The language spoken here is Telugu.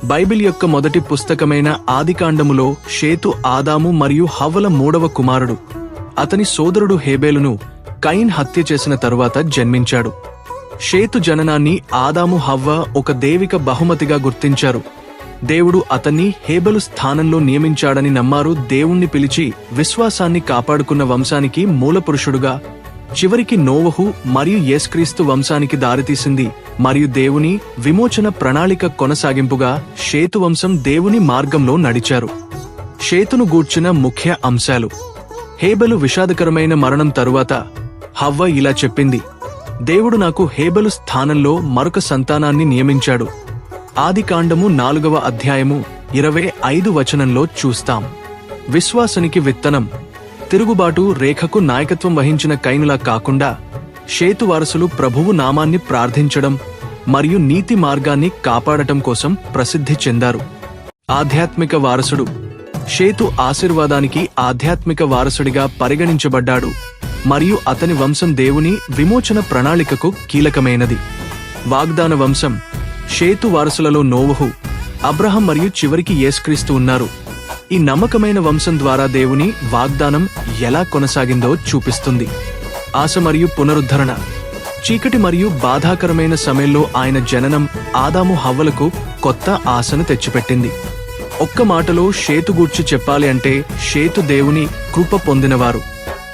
బైబిల్ యొక్క మొదటి పుస్తకమైన ఆదికాండములో షేతు ఆదాము మరియు హవ్వల మూడవ కుమారుడు. అతని సోదరుడు హేబేలును కయీన్ హత్య చేసిన తరువాత జన్మించాడు. షేతు జననాన్ని ఆదాము హవ్వ ఒక దైవిక బహుమతిగా గుర్తించారు. దేవుడు అతన్ని హేబెలు స్థానంలో నియమించాడని నమ్మారు. దేవుణ్ణి పిలిచి విశ్వాసాన్ని కాపాడుకున్న వంశానికి మూలపురుషుడుగా, చివరికి నోవహు మరియు యేసుక్రీస్తు వంశానికి దారితీసింది. మరియు దేవుని విమోచన ప్రణాళిక కొనసాగింపుగా షేతు వంశం దేవుని మార్గంలో నడిచారు. షేతును గూర్చిన ముఖ్య అంశాలు. హేబెలు విషాదకరమైన మరణం తరువాత హవ్వ ఇలా చెప్పింది: దేవుడు నాకు హేబెలు స్థానంలో మరొక సంతానాన్ని నియమించాడు. ఆదికాండము 4వ అధ్యాయము 25 వచనంలో చూస్తాం. విశ్వాసానికి విత్తనం. తిరుగుబాటు రేఖకు నాయకత్వం వహించిన కయీనులా కాకుండా షేతు వారసులు ప్రభువు నామాన్ని ప్రార్థించడం మరియు నీతి మార్గాన్ని కాపాడటం కోసం ప్రసిద్ధి చెందారు. ఆధ్యాత్మిక వారసుడు. షేతు ఆశీర్వాదానికి ఆధ్యాత్మిక వారసుడిగా పరిగణించబడ్డాడు మరియు అతని వంశం దేవుని విమోచన ప్రణాళికకు కీలకమైనది. వాగ్దాన వంశం. షేతు వారసులలో నోవహు, అబ్రహం మరియు చివరికి యేసుక్రీస్తు ఉన్నారు. ఈ నమ్మకమైన వంశం ద్వారా దేవుని వాగ్దానం ఎలా కొనసాగిందో చూపిస్తుంది. ఆశ మరియు పునరుద్ధరణ. చీకటి మరియు బాధాకరమైన సమయంలో ఆయన జననం ఆదాము హవ్వలకు కొత్త ఆశను తెచ్చిపెట్టింది. ఒక్క మాటలో షేతు గూర్చి చెప్పాలి అంటే షేతు దేవుని కృప పొందినవారు.